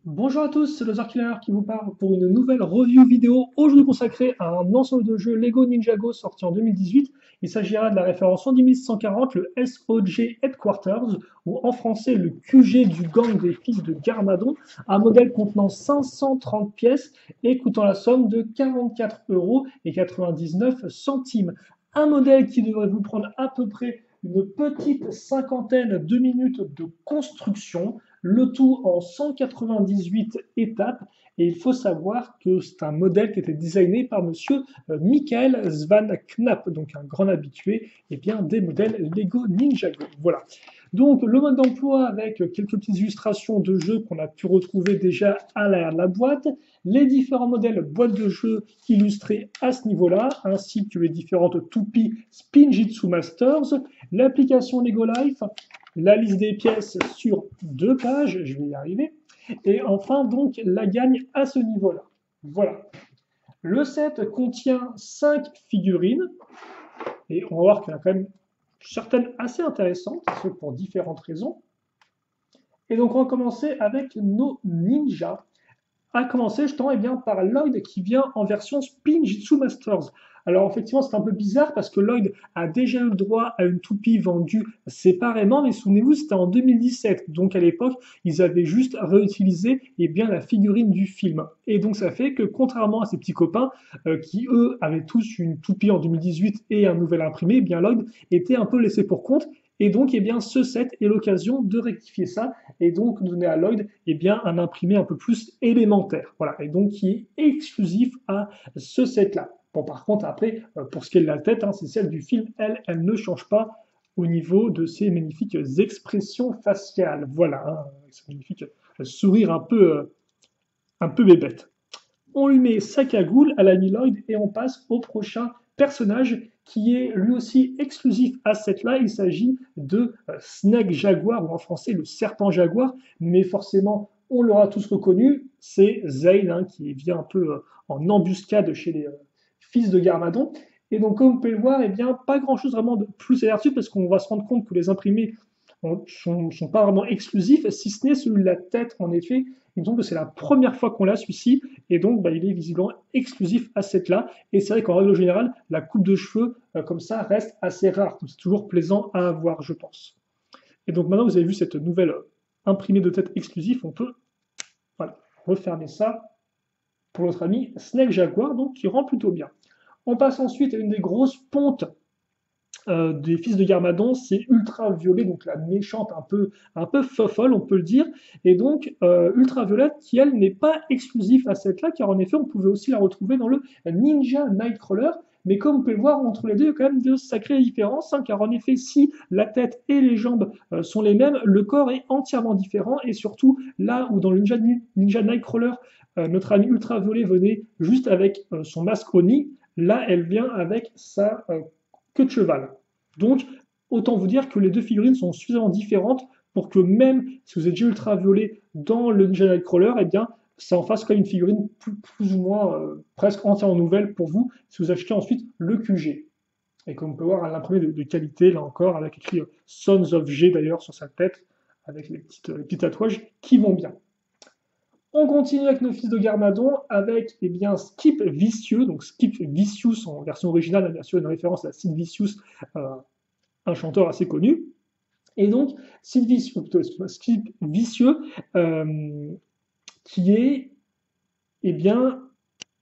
Bonjour à tous, c'est le Killer qui vous parle pour une nouvelle review vidéo aujourd'hui consacrée à un ensemble de jeux Lego Ninjago sorti en 2018. Il s'agira de la référence 10140, le SOG Headquarters, ou en français le QG du gang des fils de Garmadon, un modèle contenant 530 pièces et coûtant la somme de 44,99 €. Un modèle qui devrait vous prendre à peu près une petite cinquantaine de minutes de construction, le tout en 198 étapes. Et il faut savoir que c'est un modèle qui était designé par monsieur Michael Svan Knapp, donc un grand habitué bien, des modèles Lego Ninjago. Voilà. Donc le mode d'emploi avec quelques petites illustrations de jeux qu'on a pu retrouver déjà à l'arrière de la boîte, les différents modèles boîtes de jeux illustrés à ce niveau-là, ainsi que les différentes toupies Spinjitzu Masters, l'application Lego Life, la liste des pièces sur 2 pages, je vais y arriver, et enfin donc la gagne à ce niveau-là. Voilà. Le set contient 5 figurines, et on va voir qu'il y en a quand même certaines assez intéressantes, ce pour différentes raisons. Et donc on va commencer avec nos ninjas. À commencer justement par Lloyd qui vient en version Spinjitzu Masters. Alors effectivement c'est un peu bizarre parce que Lloyd a déjà eu le droit à une toupie vendue séparément, mais souvenez-vous c'était en 2017, donc à l'époque ils avaient juste réutilisé la figurine du film. Et donc ça fait que contrairement à ses petits copains qui eux avaient tous une toupie en 2018 et un nouvel imprimé, Lloyd était un peu laissé pour compte. Et donc, ce set est l'occasion de rectifier ça et donc donner à Lloyd un imprimé un peu plus élémentaire. Voilà, et donc qui est exclusif à ce set-là. Bon, par contre, après, pour ce qui est de la tête, c'est celle du film, elle ne change pas au niveau de ses magnifiques expressions faciales. Voilà, ce magnifique sourire un peu bébête. On lui met sa cagoule à la Lloyd et on passe au prochain personnage qui est lui aussi exclusif à cette là. Il s'agit de Snake Jaguar, ou en français le serpent jaguar, mais forcément on l'aura tous reconnu, c'est Zane qui vient un peu en embuscade chez les fils de Garmadon. Et donc comme vous pouvez le voir, pas grand chose vraiment de plus à dire dessus parce qu'on va se rendre compte que les imprimés sont pas vraiment exclusifs, si ce n'est celui de la tête en effet. Il me semble que c'est la première fois qu'on l'a celui-ci, et donc il est visiblement exclusif à cette là. Et c'est vrai qu'en règle générale, la coupe de cheveux comme ça reste assez rare. Donc c'est toujours plaisant à avoir, je pense. Et donc maintenant vous avez vu cette nouvelle imprimée de tête exclusif, on peut voilà, refermer ça pour notre ami Snake Jaguar, donc qui rend plutôt bien. On passe ensuite à une des grosses pontes des fils de Garmadon, c'est Ultraviolet, donc la méchante un peu fofolle, on peut le dire. Et donc, Ultraviolet, qui elle n'est pas exclusif à cette là, car en effet, on pouvait aussi la retrouver dans le Ninja Nightcrawler. Mais comme vous pouvez le voir, entre les deux, il y a quand même de sacrées différences, car en effet, si la tête et les jambes sont les mêmes, le corps est entièrement différent. Et surtout, là où dans le Ninja Nightcrawler, notre ami Ultraviolet venait juste avec son masque Oni, là, elle vient avec sa queue de cheval. Donc, autant vous dire que les deux figurines sont suffisamment différentes pour que même si vous êtes déjà ultraviolet dans le Ninja Nightcrawler, ça en fasse comme une figurine plus ou moins presque entièrement nouvelle pour vous si vous achetez ensuite le QG. Et comme on peut voir, à l'imprimé de qualité, là encore, avec écrit Sons of G d'ailleurs sur sa tête, avec les petits tatouages qui vont bien. On continue avec nos fils de Garmadon avec Skip Vicieux, donc Skip Vicious en version originale, bien sûr une référence à Sid Vicious, un chanteur assez connu. Et donc Skip Vicieux, qui est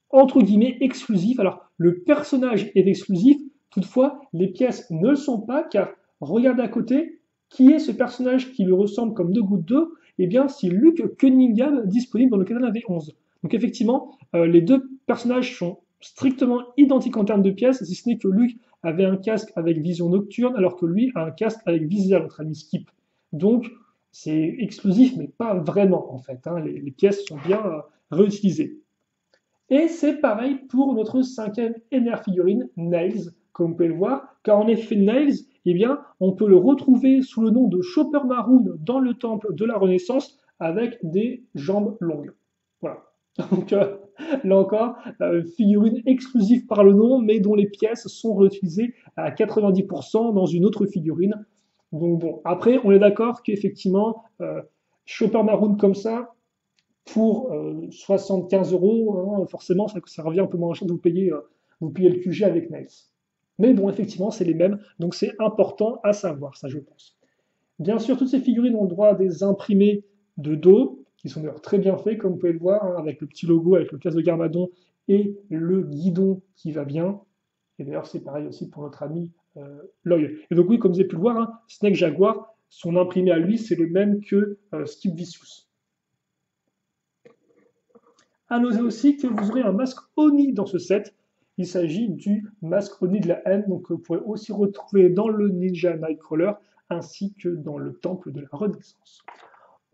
entre guillemets exclusif. Alors le personnage est exclusif, toutefois les pièces ne le sont pas, car regardez à côté, qui est ce personnage qui lui ressemble comme deux gouttes d'eau? C'est Luke Cunningham, disponible dans le Canal V11. Donc effectivement, les deux personnages sont strictement identiques en termes de pièces, si ce n'est que Luke avait un casque avec vision nocturne, alors que lui a un casque avec visière, notre ami Skip. Donc c'est exclusif, mais pas vraiment en fait. Les pièces sont bien réutilisées. Et c'est pareil pour notre cinquième NR figurine, Nails, comme vous pouvez le voir, car en effet Nails, on peut le retrouver sous le nom de Chopper Maroon dans le temple de la Renaissance avec des jambes longues. Voilà. Donc là encore, figurine exclusive par le nom, mais dont les pièces sont réutilisées à 90% dans une autre figurine. Donc bon, après, on est d'accord qu'effectivement, Chopper Maroon comme ça, pour 75 euros, hein, forcément, ça revient un peu moins cher de vous payer le QG avec Nails. Mais bon, effectivement, c'est les mêmes, donc c'est important à savoir, ça je pense. Bien sûr, toutes ces figurines ont le droit à des imprimés de dos, qui sont d'ailleurs très bien faits, comme vous pouvez le voir, hein, avec le petit logo, avec le casque de Garmadon et le guidon qui va bien. Et d'ailleurs, c'est pareil aussi pour notre ami Lloyd. Et donc oui, comme vous avez pu le voir, hein, Snake Jaguar, son imprimé à lui, c'est le même que Skip Vicious. À noter aussi que vous aurez un masque Oni dans ce set. Il s'agit du masque Oni de la haine, donc vous pourrez aussi retrouver dans le Ninja Nightcrawler ainsi que dans le Temple de la Renaissance.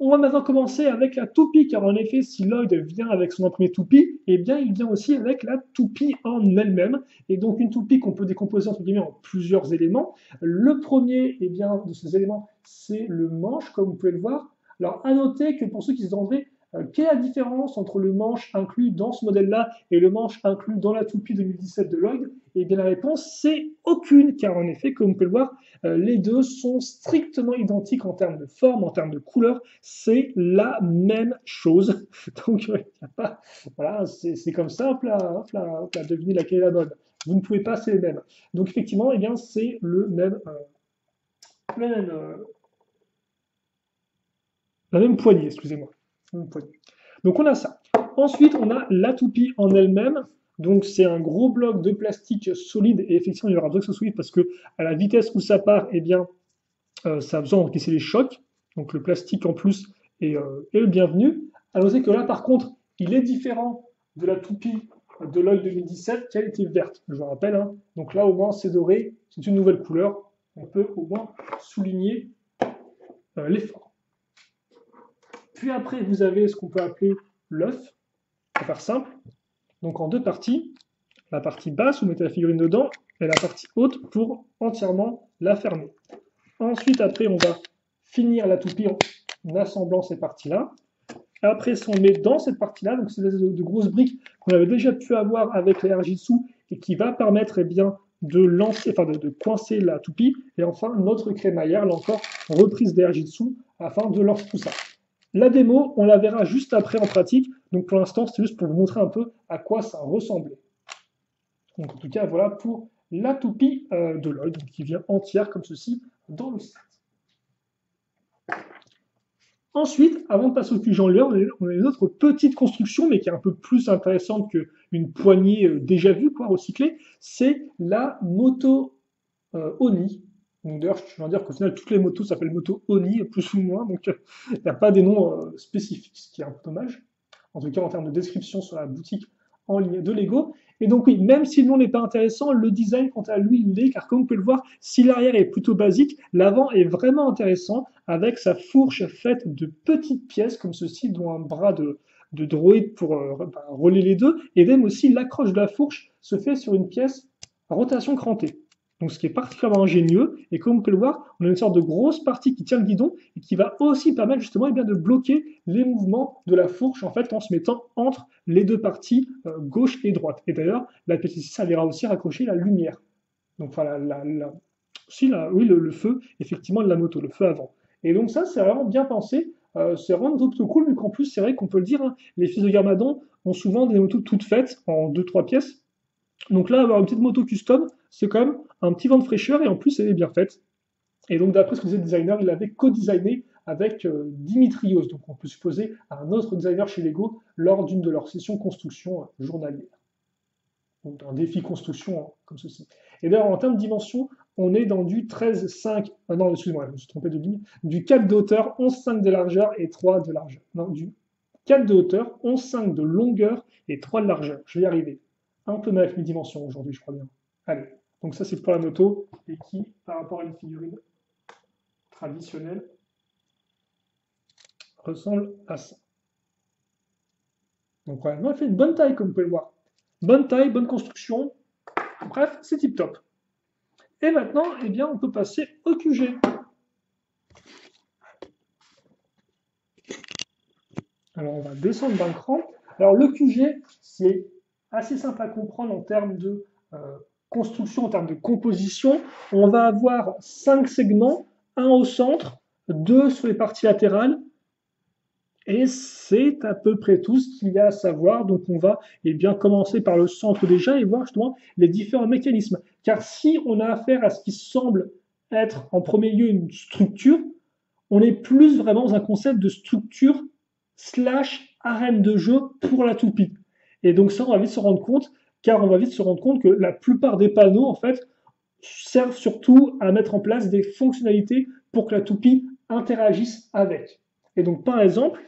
On va maintenant commencer avec la toupie, car en effet, si Lloyd vient avec son imprimé toupie, eh bien, il vient aussi avec la toupie en elle-même. Et donc, une toupie qu'on peut décomposer entre guillemets en plusieurs éléments. Le premier, eh bien, de ces éléments, c'est le manche, comme vous pouvez le voir. Alors, à noter que pour ceux qui se demandraient quelle est la différence entre le manche inclus dans ce modèle-là et le manche inclus dans la toupie 2017 de Lloyd, eh bien, la réponse, c'est aucune, car en effet, comme vous pouvez le voir, les deux sont strictement identiques en termes de forme, en termes de couleur, c'est la même chose. Donc, il n'y a pas. Voilà, c'est comme ça, hop là, hop là, hop là, devinez laquelle est la bonne. Vous ne pouvez pas, c'est les mêmes. Donc, effectivement, eh bien, c'est le même, la même poignée, excusez-moi. Donc, on a ça. Ensuite, on a la toupie en elle-même. Donc, c'est un gros bloc de plastique solide. Et effectivement, il y aura besoin que ce soit solide parce que, à la vitesse où ça part, eh bien, ça a besoin d'encaisser les chocs. Donc, le plastique en plus est le bienvenu. À noter que là, par contre, il est différent de la toupie de Lloyd 2017 qui a été verte, je vous rappelle. Hein. Donc là, au moins, c'est doré, c'est une nouvelle couleur. On peut au moins souligner l'effort. Puis après, vous avez ce qu'on peut appeler l'œuf, pour faire simple. Donc en deux parties. La partie basse, vous mettez la figurine dedans, et la partie haute pour entièrement la fermer. Ensuite, après, on va finir la toupie en assemblant ces parties-là. Après, si on met dans cette partie-là, donc c'est de grosses briques qu'on avait déjà pu avoir avec la Jitsu et qui va permettre eh bien, de lancer, enfin de coincer la toupie. Et enfin, notre crémaillère, là encore, reprise des Jitsu afin de lancer tout ça. La démo, on la verra juste après en pratique. Donc pour l'instant, c'est juste pour vous montrer un peu à quoi ça ressemblait. Donc en tout cas, voilà pour la toupie de Lloyd, qui vient entière comme ceci dans le set. Ensuite, avant de passer au QG en lueur, on a une autre petite construction, mais qui est un peu plus intéressante qu'une poignée déjà vue, quoi, recyclée, c'est la moto Oni. Donc d'ailleurs, je viens de dire qu'au final, toutes les motos s'appellent moto Oni, plus ou moins, donc il n'y a pas des noms spécifiques, ce qui est un peu dommage. En tout cas, en termes de description sur la boutique en ligne de Lego. Et donc oui, même si le nom n'est pas intéressant, le design, quant à lui, il l'est, car comme vous pouvez le voir, si l'arrière est plutôt basique, l'avant est vraiment intéressant, avec sa fourche faite de petites pièces, comme ceci, dont un bras de droïde pour relier les deux, et même aussi l'accroche de la fourche se fait sur une pièce à rotation crantée. Donc ce qui est particulièrement ingénieux, et comme vous pouvez le voir, on a une sorte de grosse partie qui tient le guidon, et qui va aussi permettre justement eh bien, de bloquer les mouvements de la fourche, en fait, en se mettant entre les deux parties, gauche et droite. Et d'ailleurs, la pièce ici servira aussi à raccrocher la lumière. Donc voilà, oui, le feu, effectivement, de la moto, le feu avant. Et donc ça, c'est vraiment bien pensé. C'est vraiment plutôt cool, vu qu'en plus, c'est vrai qu'on peut le dire, hein, les fils de Garmadon ont souvent des motos toutes faites en 2-3 pièces. Donc là, avoir une petite moto custom, c'est quand même un petit vent de fraîcheur et en plus, elle est bien faite. Et donc, d'après ce que disait le designer, il avait co-designé avec Dimitrios. Donc, on peut supposer à un autre designer chez Lego lors d'une de leurs sessions construction journalière. Donc, un défi construction hein, comme ceci. Et d'ailleurs, en termes de dimension, on est dans du 13,5. Non, excusez-moi, je me suis trompé de ligne. Du 4 de hauteur, 11,5 de largeur et 3 de largeur. Non, du 4 de hauteur, 11,5 de longueur et 3 de largeur. Je vais y arriver. Un peu mal avec mes dimensions aujourd'hui, je crois bien. Allez. Donc, ça, c'est pour la moto et qui, par rapport à une figurine traditionnelle, ressemble à ça. Donc, ouais, elle fait une bonne taille, comme vous pouvez le voir. Bonne taille, bonne construction. Bref, c'est tip top. Et maintenant, eh bien, on peut passer au QG. Alors, on va descendre d'un cran. Alors, le QG, c'est assez simple à comprendre en termes de construction, en termes de composition. On va avoir 5 segments, un au centre, 2 sur les parties latérales, Et c'est à peu près tout ce qu'il y a à savoir. Donc on va bien commencer par le centre déjà et voir justement les différents mécanismes. Car si on a affaire à ce qui semble être en premier lieu une structure, on est plus vraiment dans un concept de structure slash arène de jeu pour la toupie. Et donc ça, on va vite se rendre compte, car on va vite se rendre compte que la plupart des panneaux, en fait, servent surtout à mettre en place des fonctionnalités pour que la toupie interagisse avec. Et donc, par exemple,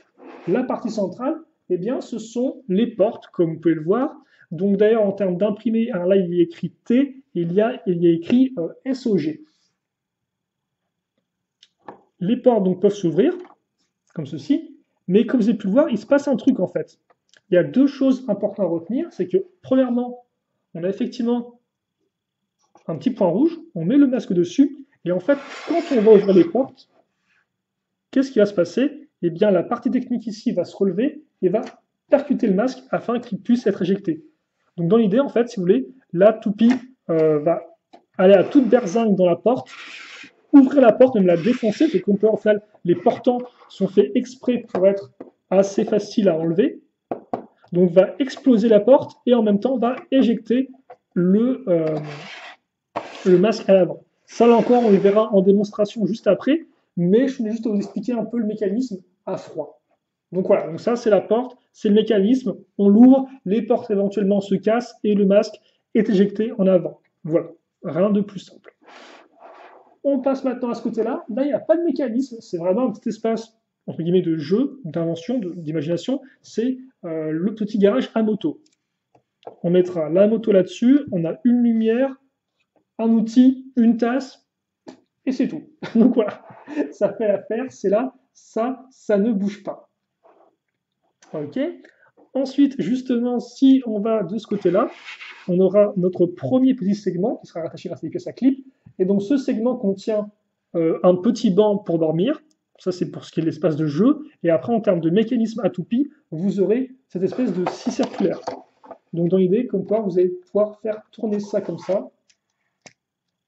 la partie centrale, eh bien, ce sont les portes, comme vous pouvez le voir. Donc, d'ailleurs, en termes d'imprimé, là, il y a écrit T, il y a écrit SOG. Les portes donc, peuvent s'ouvrir, comme ceci, mais comme vous avez pu le voir, il se passe un truc en fait. Il y a deux choses importantes à retenir, c'est que premièrement, on a effectivement un petit point rouge, on met le masque dessus, et en fait, quand on va ouvrir les portes, qu'est-ce qui va se passer? Eh bien, la partie technique ici va se relever et va percuter le masque afin qu'il puisse être éjecté. Donc dans l'idée, en fait, si vous voulez, la toupie va aller à toute berzingue dans la porte, ouvrir la porte, même la défoncer, c'est qu'on peut en final, les portants sont faits exprès pour être assez faciles à enlever. Donc va exploser la porte et en même temps va éjecter le masque à l'avant. Ça là encore, on le verra en démonstration juste après, mais je voulais juste vous expliquer un peu le mécanisme à froid. Donc voilà, donc ça c'est la porte, c'est le mécanisme, on l'ouvre, les portes éventuellement se cassent et le masque est éjecté en avant. Voilà, rien de plus simple. On passe maintenant à ce côté-là. Là, il n'y a pas de mécanisme, c'est vraiment un petit espace entre guillemets de jeu, d'invention, d'imagination. C'est le petit garage à moto. On mettra la moto là-dessus, on a une lumière, un outil, une tasse, et c'est tout. Donc voilà, ça fait l'affaire, c'est là, ça ne bouge pas. Ok. Ensuite, justement, si on va de ce côté-là, on aura notre premier petit segment qui sera rattaché grâce à des pièces à clip. Et donc ce segment contient un petit banc pour dormir. Ça, c'est pour ce qui est de l'espace de jeu. Et après, en termes de mécanisme à toupie, vous aurez cette espèce de scie circulaire. Donc dans l'idée, comme quoi, vous allez pouvoir faire tourner ça comme ça.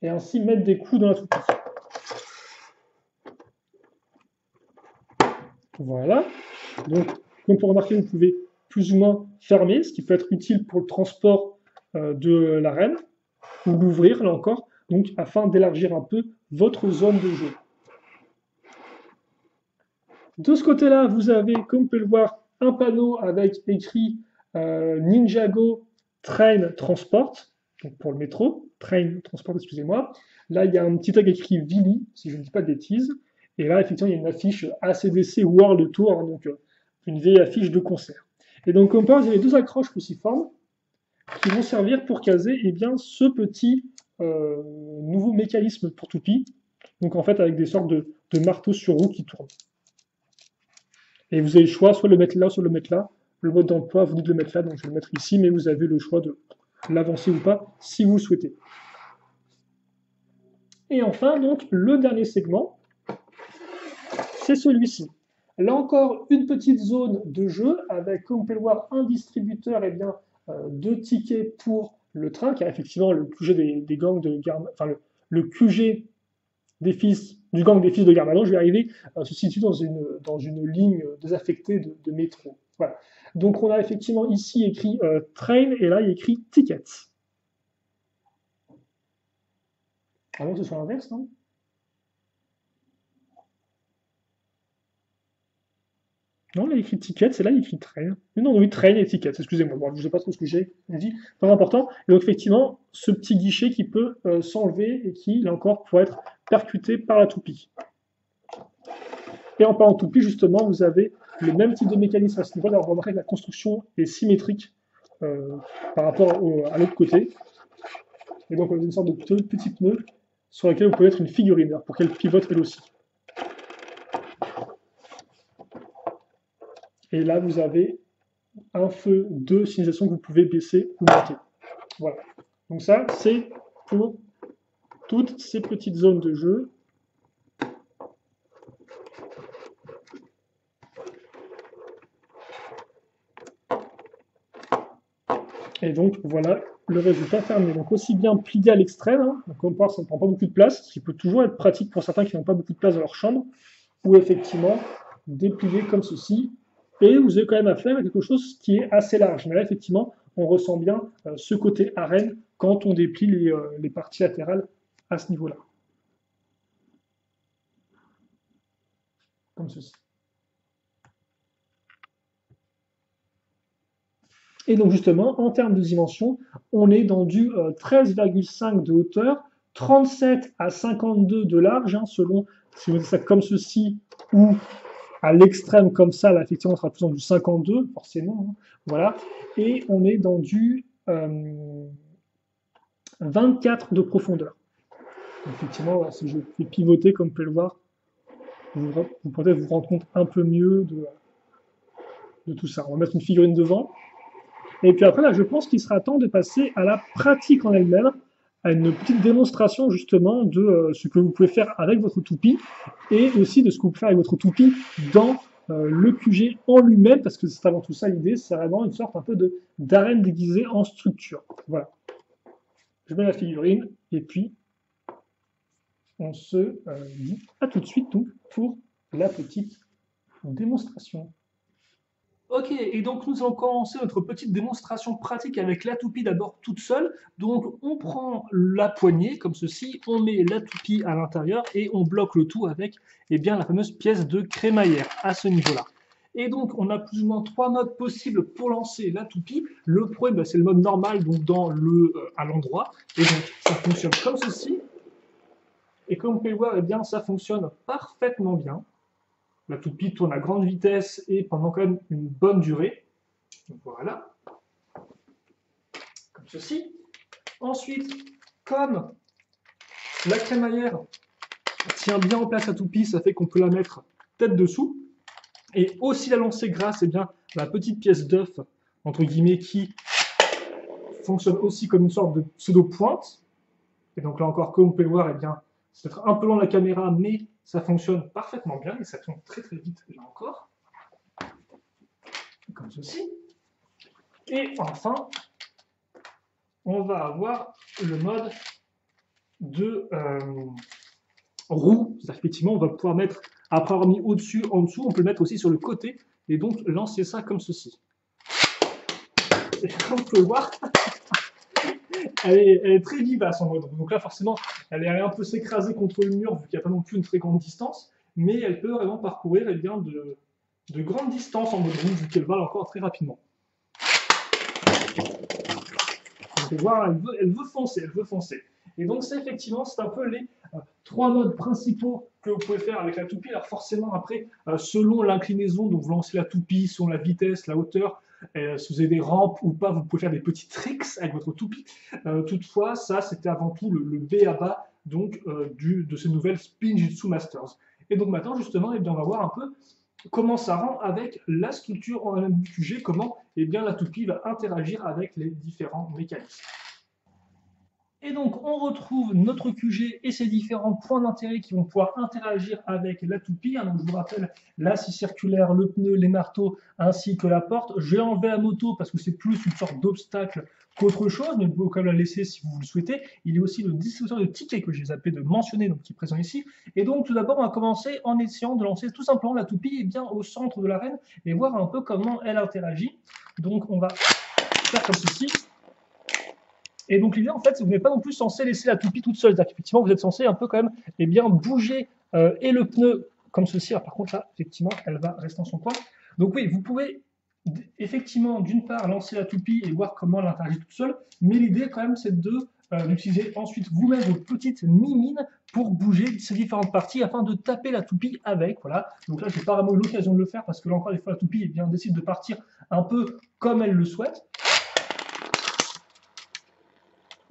Et ainsi mettre des coups dans la toupie. Voilà. Donc, comme pour remarquer, vous pouvez plus ou moins fermer, ce qui peut être utile pour le transport de la reine, ou l'ouvrir, là encore, donc afin d'élargir un peu votre zone de jeu. De ce côté-là, vous avez, comme vous pouvez le voir, un panneau avec écrit Ninjago Train Transport, donc pour le métro, Train Transport, excusez-moi. Là, il y a un petit tag écrit Vili, si je ne dis pas de bêtises. Et là, effectivement, il y a une affiche ACDC World Tour, hein, donc une vieille affiche de concert. Et donc, comme par vous avez deux accroches cruciformes qui vont servir pour caser bien, ce petit nouveau mécanisme pour toupie. Donc, en fait, avec des sortes de marteaux sur roue qui tournent. Et vous avez le choix, soit le mettre là, soit le mettre là. Le mode d'emploi, vous dites de le mettre là, donc je vais le mettre ici, mais vous avez le choix de l'avancer ou pas, si vous le souhaitez. Et enfin, donc, le dernier segment, c'est celui-ci. Là encore, une petite zone de jeu avec, comme vous pouvez le voir, un distributeur de tickets pour le train, car effectivement, le QG des gangs de garde, enfin, le QG du gang des fils de Garmadon, je vais arriver, se situe dans une ligne désaffectée de métro. Voilà. Donc on a effectivement ici écrit train et là il y a écrit tickets. Ah bon, ce soit l'inverse, non? Non, là il y a écrit tickets et là il y a écrit train. Mais non, oui, train et tickets, excusez-moi. Bon, je ne sais pas trop ce que j'ai dit, pas important. Et donc effectivement, ce petit guichet qui peut s'enlever et qui, là encore, pourrait être percuté par la toupie. Et en parlant de toupie, justement, vous avez le même type de mécanisme à ce niveau-là. Alors, vous remarquez que la construction est symétrique par rapport à l'autre côté. Et donc, on a une sorte de petit pneu sur lequel vous pouvez mettre une figurine, alors pour qu'elle pivote elle aussi. Et là, vous avez un feu de signalisation que vous pouvez baisser ou monter. Voilà. Donc ça, c'est pour toutes ces petites zones de jeu. Et donc, voilà le résultat fermé. Donc, aussi bien plié à l'extrême, hein, donc comme part, ça ne prend pas beaucoup de place, ce qui peut toujours être pratique pour certains qui n'ont pas beaucoup de place dans leur chambre, ou effectivement déplier comme ceci. Et vous avez quand même affaire à quelque chose qui est assez large. Mais là, effectivement, on ressent bien ce côté arène quand on déplie les parties latérales à ce niveau-là. Comme ceci. Et donc justement, en termes de dimension, on est dans du 13,5 de hauteur, 37 à 52 de large, hein, selon si vous mettez ça comme ceci ou à l'extrême comme ça, là effectivement on sera plus dans du 52, forcément, hein, voilà. Et on est dans du 24 de profondeur. Effectivement, voilà, si je fais pivoter, comme vous pouvez le voir, vous pourrez vous rendre compte un peu mieux de tout ça. On va mettre une figurine devant. Et puis après, là, je pense qu'il sera temps de passer à la pratique en elle-même, à une petite démonstration justement de ce que vous pouvez faire avec votre toupie et aussi de ce que vous pouvez faire avec votre toupie dans le QG en lui-même, parce que c'est avant tout ça l'idée, c'est vraiment une sorte un peu d'arène déguisée en structure. Voilà. Je mets la figurine et puis on se dit à tout de suite donc, pour la petite démonstration. Ok, et donc nous allons commencer notre petite démonstration pratique avec la toupie d'abord toute seule. Donc on prend la poignée comme ceci, on met la toupie à l'intérieur et on bloque le tout avec la fameuse pièce de crémaillère à ce niveau-là. Et donc on a plus ou moins 3 modes possibles pour lancer la toupie. Le premier, c'est le mode normal, donc à l'endroit. Et donc ça fonctionne comme ceci. Et comme vous pouvez le voir, ça fonctionne parfaitement bien. La toupie tourne à grande vitesse et pendant quand même une bonne durée. Donc voilà. Comme ceci. Ensuite, comme la crémaillère tient bien en place la toupie, ça fait qu'on peut la mettre tête dessous. Et aussi la lancer grâce à la petite pièce d'œuf, entre guillemets, qui fonctionne aussi comme une sorte de pseudo-pointe. Et donc là encore, comme vous pouvez le voir, c'est peut-être un peu loin de la caméra, mais ça fonctionne parfaitement bien et ça tourne très très vite là encore. Comme ceci. Et enfin, on va avoir le mode de roue. C'est-à-dire qu'effectivement, on va pouvoir mettre, après avoir mis au-dessus, en dessous, on peut le mettre aussi sur le côté et donc lancer ça comme ceci. Et comme vous pouvez le voir, elle est très vivace en mode roue. Donc là, forcément, elle est un peu s'écraser contre le mur vu qu'il n'y a pas non plus une très grande distance, mais elle peut vraiment parcourir de grandes distances en mode roue vu qu'elle va encore très rapidement. Vous pouvez voir, elle veut foncer. Et donc c'est un peu les 3 modes principaux que vous pouvez faire avec la toupie. Alors forcément après, selon l'inclinaison dont vous lancez la toupie, selon la vitesse, la hauteur, si vous avez des rampes ou pas, vous pouvez faire des petits tricks avec votre toupie. Toutefois, ça c'était avant tout le B.A.-ba donc de ces nouvelles Spinjitzu Masters. Et donc maintenant justement, on va voir un peu comment ça rend avec la structure en elle-même du QG, comment la toupie va interagir avec les différents mécanismes. Et donc, on retrouve notre QG et ses différents points d'intérêt qui vont pouvoir interagir avec la toupie. Donc, je vous rappelle, la scie circulaire, le pneu, les marteaux, ainsi que la porte. J'ai enlevé la moto parce que c'est plus une sorte d'obstacle qu'autre chose, mais vous pouvez quand même la laisser si vous le souhaitez. Il y a aussi le distributeur de tickets que j'ai zappé de mentionner, donc qui est présent ici. Et donc, tout d'abord, on va commencer en essayant de lancer tout simplement la toupie au centre de l'arène et voir un peu comment elle interagit. Donc, on va faire comme ceci. Et donc l'idée, en fait, c'est que vous n'êtes pas non plus censé laisser la toupie toute seule. C'est-à-dire qu'effectivement, vous êtes censé un peu quand même bouger et le pneu comme ceci. Alors par contre, là, effectivement, elle va rester en son coin. Donc oui, vous pouvez effectivement, d'une part, lancer la toupie et voir comment elle interagit toute seule. Mais l'idée, quand même, c'est d'utiliser ensuite vous-même vos petites mimines pour bouger ces différentes parties afin de taper la toupie avec. Voilà. Donc là, j'ai pas vraiment eu l'occasion de le faire parce que là encore, des fois, la toupie décide de partir un peu comme elle le souhaite.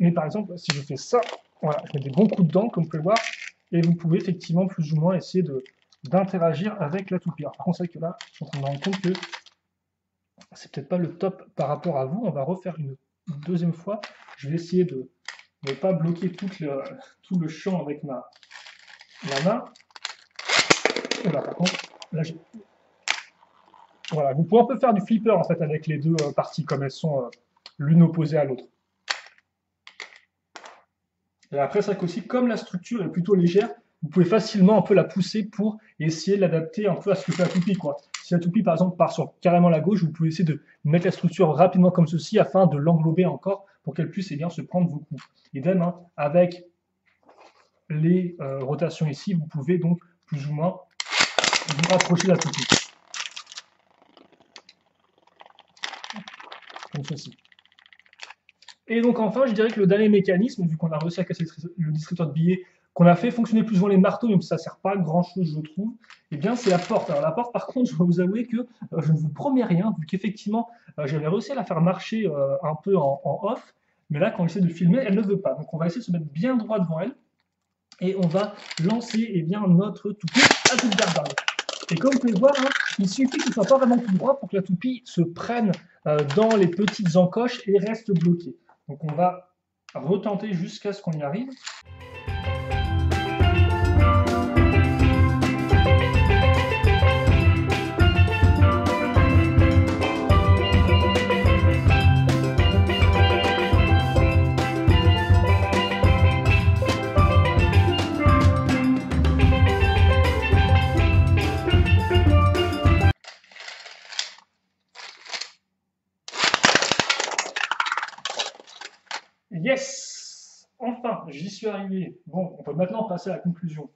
Mais par exemple, si je fais ça, voilà, je mets des bons coups de dents, comme vous pouvez le voir, et vous pouvez effectivement plus ou moins essayer d'interagir avec la toupie. Alors, par contre, c'est vrai que là, je suis en train de me rendre compte que c'est peut-être pas le top par rapport à vous. On va refaire une deuxième fois. Je vais essayer de ne pas bloquer tout le champ avec ma main. Et là, par contre, là, voilà, vous pouvez un peu faire du flipper en fait avec les deux parties comme elles sont l'une opposée à l'autre. Et après, c'est vrai qu'aussi, comme la structure est plutôt légère, vous pouvez facilement un peu la pousser pour essayer de l'adapter un peu à ce que fait la toupie, quoi. Si la toupie, par exemple, part sur carrément la gauche, vous pouvez essayer de mettre la structure rapidement comme ceci afin de l'englober encore pour qu'elle puisse bien se prendre vos coups. Idem, hein, avec les rotations ici, vous pouvez donc plus ou moins vous rapprocher de la toupie. Comme ceci. Et donc enfin, je dirais que le dernier mécanisme, vu qu'on a réussi à casser le distributeur de billets, qu'on a fait fonctionner plus souvent les marteaux, même si ça ne sert pas à grand chose, je trouve, eh bien c'est la porte. Alors la porte, par contre, je dois vous avouer que je ne vous promets rien, vu qu'effectivement, j'avais réussi à la faire marcher un peu en off, mais là, quand j'essaie de filmer, elle ne veut pas. Donc on va essayer de se mettre bien droit devant elle, et on va lancer bien notre toupie à toute garde. Et comme vous pouvez voir, hein, il suffit que ce ne soit pas vraiment tout droit pour que la toupie se prenne dans les petites encoches et reste bloquée. Donc on va retenter jusqu'à ce qu'on y arrive. Yes! Enfin, j'y suis arrivé. Bon, on peut maintenant passer à la conclusion.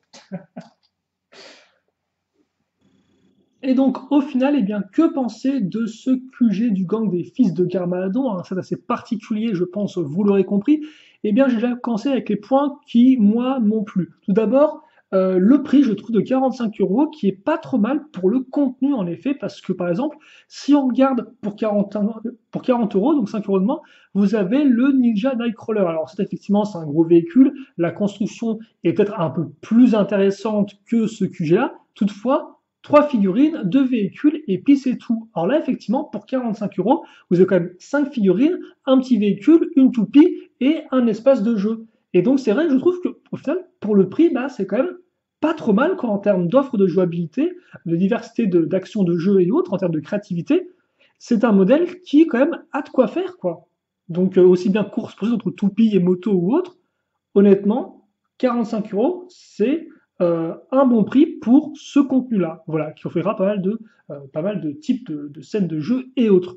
Et donc, au final, eh bien, que penser de ce QG du gang des fils de Garmadon? C'est assez particulier, je pense, vous l'aurez compris. Eh bien, j'ai déjà commencé avec les points qui, moi, m'ont plu. Tout d'abord, le prix, je trouve, de 45 €, qui est pas trop mal pour le contenu, en effet, parce que, par exemple, si on regarde pour 40 €, donc 5 € de moins, vous avez le Ninja Nightcrawler. Alors, effectivement, c'est un gros véhicule, la construction est peut-être un peu plus intéressante que ce QG-là, toutefois, 3 figurines, 2 véhicules, et puis c'est tout. Alors là, effectivement, pour 45 €, vous avez quand même 5 figurines, un petit véhicule, une toupie et un espace de jeu. Et donc, c'est vrai que je trouve qu'au final, pour le prix, bah, c'est quand même pas trop mal quoi, en termes d'offres de jouabilité, de diversité d'actions de jeu et autres, en termes de créativité. C'est un modèle qui, quand même, a de quoi faire, quoi. Donc, aussi bien course-poursuite entre toupie et moto ou autre, honnêtement, 45 €, c'est un bon prix pour ce contenu-là, voilà, qui offrira pas mal de types de scènes de jeu et autres.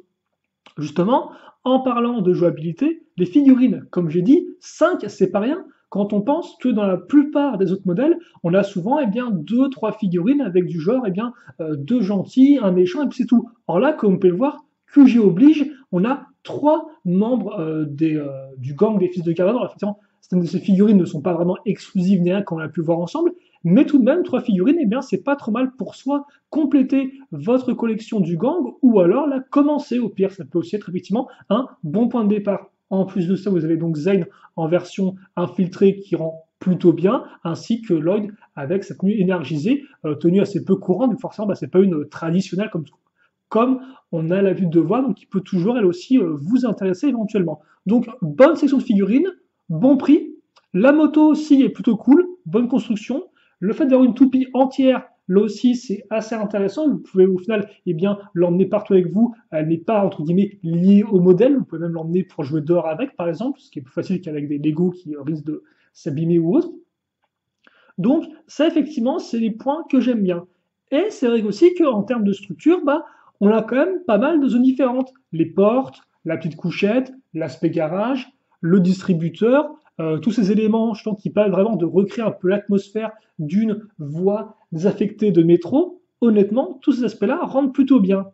Justement, en parlant de jouabilité, les figurines, comme j'ai dit, 5, c'est pas rien, quand on pense que dans la plupart des autres modèles, on a souvent eh bien, 2-3 figurines avec du genre eh bien, 2 gentils, un méchant, et puis c'est tout. Or là, comme on peut le voir, QG oblige, on a 3 membres du gang des fils de Garmadon. Alors effectivement, certaines de ces figurines ne sont pas vraiment exclusives ni rien qu'on a pu voir ensemble, mais tout de même, 3 figurines, eh bien, c'est pas trop mal pour soit compléter votre collection du gang, ou alors la commencer au pire. Ça peut aussi être effectivement un bon point de départ. En plus de ça, vous avez donc Zane en version infiltrée qui rend plutôt bien, ainsi que Lloyd avec sa tenue énergisée, tenue assez peu courante, mais forcément, bah, c'est pas une traditionnelle comme on a l'habitude de voir, donc qui peut toujours, elle aussi, vous intéresser éventuellement. Donc, bonne section de figurines, bon prix, la moto aussi est plutôt cool, bonne construction, le fait d'avoir une toupie entière, là aussi, c'est assez intéressant. Vous pouvez au final eh bien, l'emmener partout avec vous. Elle n'est pas, entre guillemets, liée au modèle. Vous pouvez même l'emmener pour jouer dehors avec, par exemple, ce qui est plus facile qu'avec des Lego qui risquent de s'abîmer ou autre. Donc, ça, effectivement, c'est les points que j'aime bien. Et c'est vrai aussi qu'en termes de structure, bah, on a quand même pas mal de zones différentes. Les portes, la petite couchette, l'aspect garage, le distributeur, tous ces éléments, je pense, qui permettent vraiment de recréer un peu l'atmosphère d'une voie désaffectée de métro. Honnêtement, tous ces aspects-là rendent plutôt bien.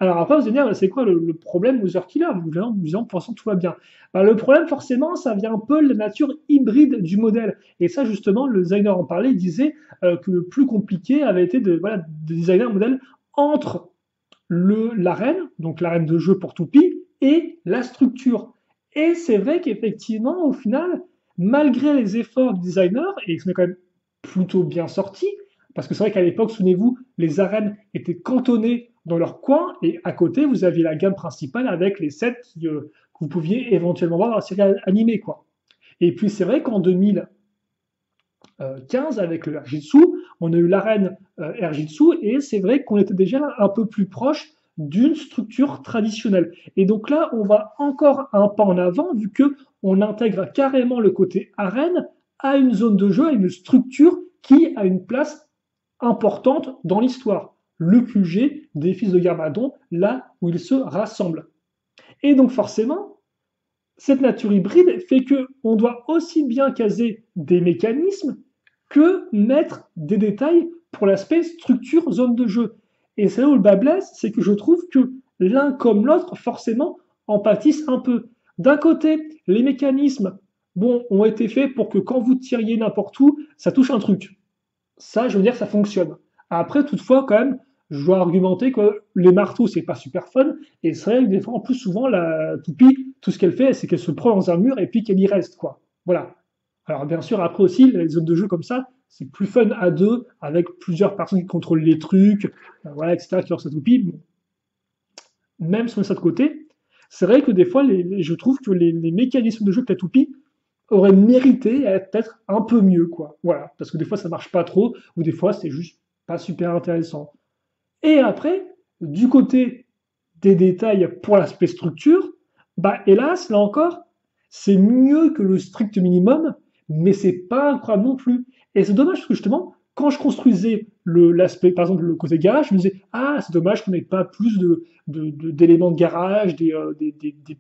Alors après, vous allez dire, c'est quoi le problème aux heures qu'il a? Vous disant, pour l'instant, tout va bien. Bah, le problème, forcément, ça vient un peu de la nature hybride du modèle. Et ça, justement, le designer en parlait, il disait que le plus compliqué avait été de designer un modèle entre l'arène, donc l'arène de jeu pour Toupie, et la structure. Et c'est vrai qu'effectivement, au final, malgré les efforts du designer, et ce n'est quand même plutôt bien sorti, parce que c'est vrai qu'à l'époque, souvenez-vous, les arènes étaient cantonnées dans leur coin, et à côté, vous aviez la gamme principale avec les sets que vous pouviez éventuellement voir dans la série animée, quoi. Et puis c'est vrai qu'en 2015, avec le Airjitsu, on a eu l'arène Airjitsu, et c'est vrai qu'on était déjà un peu plus proche d'une structure traditionnelle. Et donc là, on va encore un pas en avant, vu qu'on intègre carrément le côté arène à une zone de jeu, à une structure qui a une place importante dans l'histoire. Le QG des fils de Garmadon, là où ils se rassemblent. Et donc forcément, cette nature hybride fait que on doit aussi bien caser des mécanismes que mettre des détails pour l'aspect structure zone de jeu. Et c'est là où le bas blesse, c'est que je trouve que l'un comme l'autre, forcément, en pâtissent un peu. D'un côté, les mécanismes, bon, ont été faits pour que quand vous tiriez n'importe où, ça touche un truc. Ça, je veux dire, ça fonctionne. Après, toutefois, quand même, je dois argumenter que les marteaux, c'est pas super fun. Et c'est vrai que des fois, en plus, souvent, la toupie, tout ce qu'elle fait, c'est qu'elle se prend dans un mur et puis qu'elle y reste, quoi. Voilà. Alors, bien sûr, après aussi, les zones de jeu comme ça, c'est plus fun à deux, avec plusieurs personnes qui contrôlent les trucs, voilà, etc., qui lancent sa toupie. Bon, même sur ça de côté, c'est vrai que des fois, je trouve que les mécanismes de jeu que la toupie aurait mérité à être peut-être un peu mieux, quoi. Voilà, parce que des fois ça marche pas trop, ou des fois c'est juste pas super intéressant. Et après, du côté des détails pour l'aspect structure, bah hélas, là encore, c'est mieux que le strict minimum, mais c'est pas incroyable non plus. Et c'est dommage parce que justement, quand je construisais l'aspect, par exemple le côté garage, je me disais, ah, c'est dommage qu'on n'ait pas plus d'éléments de garage, des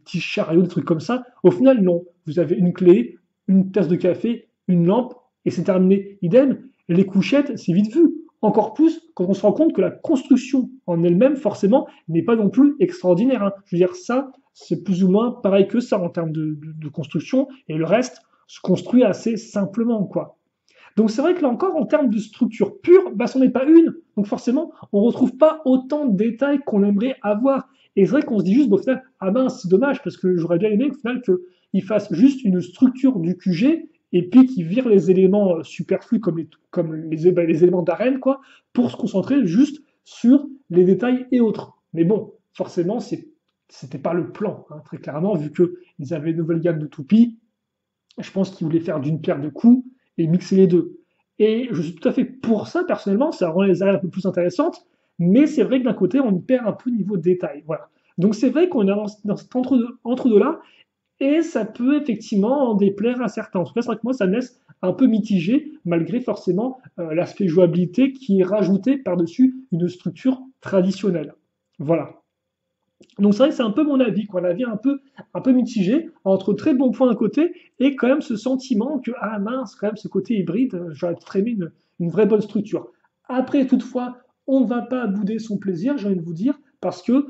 petits chariots, des trucs comme ça. Au final, non. Vous avez une clé, une tasse de café, une lampe, et c'est terminé. Idem, les couchettes, c'est vite vu. Encore plus quand on se rend compte que la construction en elle-même, forcément, n'est pas non plus extraordinaire. Hein. Je veux dire, ça, c'est plus ou moins pareil que ça en termes de construction, et le reste se construit assez simplement, quoi. Donc c'est vrai que là encore, en termes de structure pure, bah, c'en est pas une. Donc forcément, on retrouve pas autant de détails qu'on aimerait avoir. Et c'est vrai qu'on se dit juste, bon, au final, ah ben c'est dommage, parce que j'aurais bien aimé au final qu'il fasse juste une structure du QG et puis qu'il vire les éléments superflus les éléments d'arène, quoi, pour se concentrer juste sur les détails et autres. Mais bon, forcément, c'était pas le plan, hein, très clairement, vu qu'ils avaient une nouvelle gamme de toupies. Je pense qu'ils voulaient faire d'une pierre deux coups et mixer les deux. Et je suis tout à fait pour ça, personnellement, ça rend les arènes un peu plus intéressantes, mais c'est vrai que d'un côté, on perd un peu niveau détail. Voilà. Donc c'est vrai qu'on est dans cet entre-deux-là, et ça peut effectivement en déplaire à certains. En tout cas, c'est vrai que moi, ça me laisse un peu mitigé, malgré forcément l'aspect jouabilité qui est rajouté par-dessus une structure traditionnelle. Voilà. Donc c'est vrai que c'est un peu mon avis, quoi, un avis un peu mitigé, entre très bons points d'un côté et quand même ce sentiment que, ah mince, quand même ce côté hybride, j'aurais très aimé une vraie bonne structure. Après, toutefois, on ne va pas bouder son plaisir, j'ai envie de vous dire, parce que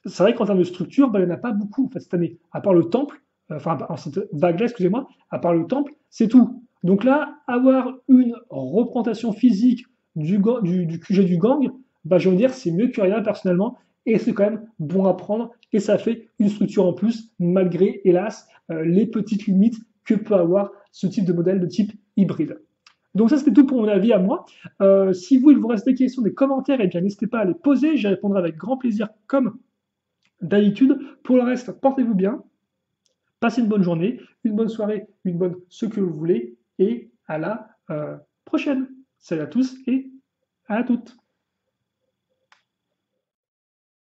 c'est vrai qu'en termes de structure, bah, il n'y en a pas beaucoup en fait, cette année, à part le temple, enfin en cette vague-là, excusez-moi, à part le temple, c'est tout. Donc là, avoir une représentation physique du QG du gang, bah, je veux dire, c'est mieux que rien personnellement, et c'est quand même bon à prendre, et ça fait une structure en plus, malgré, hélas, les petites limites que peut avoir ce type de modèle de type hybride. Donc ça, c'était tout pour mon avis à moi. Si vous, il vous reste des questions, des commentaires, et bien n'hésitez pas à les poser, j'y répondrai avec grand plaisir, comme d'habitude. Pour le reste, portez-vous bien, passez une bonne journée, une bonne soirée, une bonne ce que vous voulez, et à la prochaine. Salut à tous et à toutes.